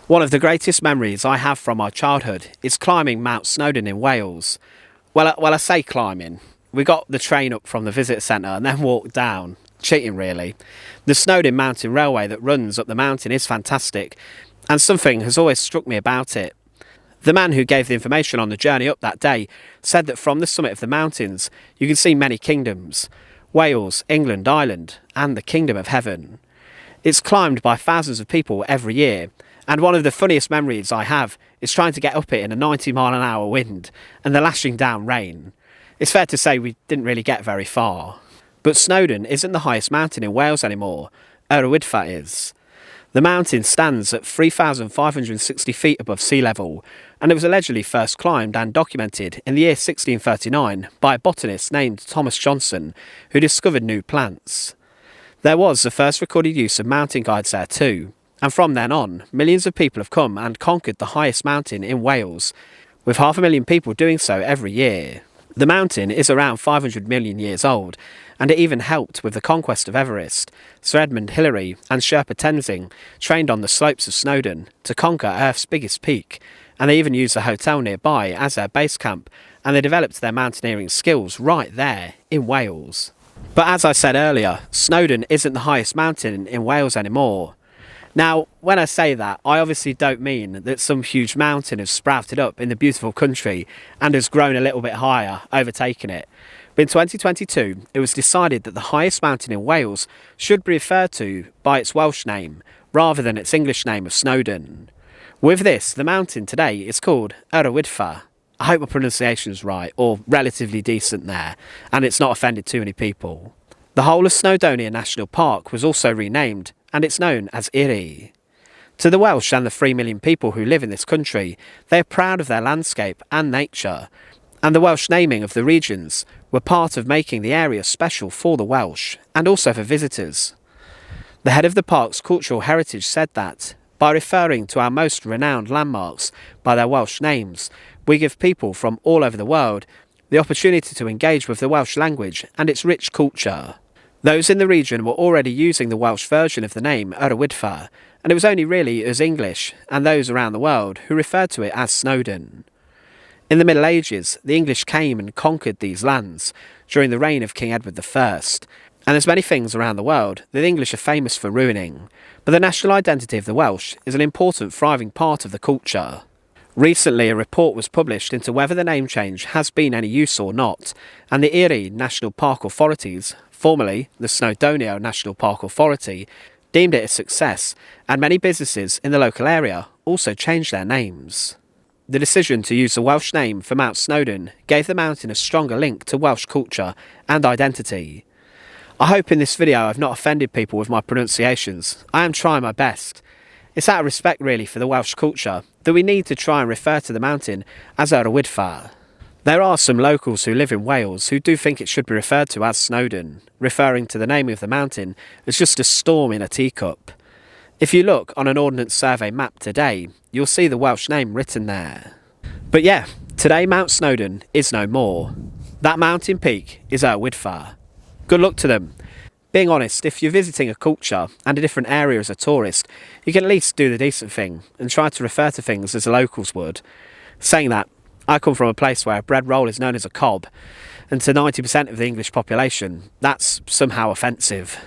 One of the greatest memories I have from my childhood is climbing Mount Snowdon in Wales. I say climbing. We got the train up from the visitor centre and then walked down. Cheating, really. The Snowdon Mountain Railway that runs up the mountain is fantastic, and something has always struck me about it. The man who gave the information on the journey up that day said that from the summit of the mountains you can see many kingdoms: Wales, England, Ireland, and the Kingdom of Heaven. It's climbed by thousands of people every year, and one of the funniest memories I have is trying to get up it in a 90-mile-an-hour wind and the lashing down rain. It's fair to say we didn't really get very far. But Snowdon isn't the highest mountain in Wales anymore. Yr Wydffa is. The mountain stands at 3,560 feet above sea level, and it was allegedly first climbed and documented in the year 1639 by a botanist named Thomas Johnson, who discovered new plants. There was the first recorded use of mountain guides there too, and from then on, millions of people have come and conquered the highest mountain in Wales, with 500,000 people doing so every year. The mountain is around 500 million years old, and it even helped with the conquest of Everest. Sir Edmund Hillary and Sherpa Tenzing trained on the slopes of Snowdon to conquer Earth's biggest peak, and they even used a hotel nearby as their base camp, and they developed their mountaineering skills right there in Wales. But as I said earlier, Snowdon isn't the highest mountain in Wales anymore. Now, when I say that, I obviously don't mean that some huge mountain has sprouted up in the beautiful country and has grown a little bit higher, overtaking it. But in 2022, it was decided that the highest mountain in Wales should be referred to by its Welsh name, rather than its English name of Snowdon. With this, the mountain today is called Yr Wydffa. I hope my pronunciation is right, or relatively decent there, and it's not offended too many people. The whole of Snowdonia National Park was also renamed, and it's known as Yr. To the Welsh and the 3 million people who live in this country, they are proud of their landscape and nature, and the Welsh naming of the regions were part of making the area special for the Welsh, and also for visitors. The head of the park's cultural heritage said that, by referring to our most renowned landmarks by their Welsh names, we give people from all over the world the opportunity to engage with the Welsh language and its rich culture. Those in the region were already using the Welsh version of the name Yr Wydffa, and it was only really us English and those around the world who referred to it as Snowdon. In the Middle Ages, the English came and conquered these lands during the reign of King Edward I, and there's many things around the world that the English are famous for ruining, but the national identity of the Welsh is an important thriving part of the culture. Recently, a report was published into whether the name change has been any use or not, and the Yr National Park authorities, formerly the Snowdonia National Park Authority, deemed it a success, and many businesses in the local area also changed their names. The decision to use the Welsh name for Mount Snowdon gave the mountain a stronger link to Welsh culture and identity. I hope in this video I've not offended people with my pronunciations. I am trying my best. It's out of respect really for the Welsh culture that we need to try and refer to the mountain as Yr Wydffa. There are some locals who live in Wales who do think it should be referred to as Snowdon, referring to the name of the mountain as just a storm in a teacup. If you look on an Ordnance Survey map today, you'll see the Welsh name written there. But yeah, today Mount Snowdon is no more. That mountain peak is Yr Wydffa. Good luck to them. Being honest, if you're visiting a culture and a different area as a tourist, you can at least do the decent thing and try to refer to things as the locals would. Saying that, I come from a place where a bread roll is known as a cob, and to 90% of the English population, that's somehow offensive.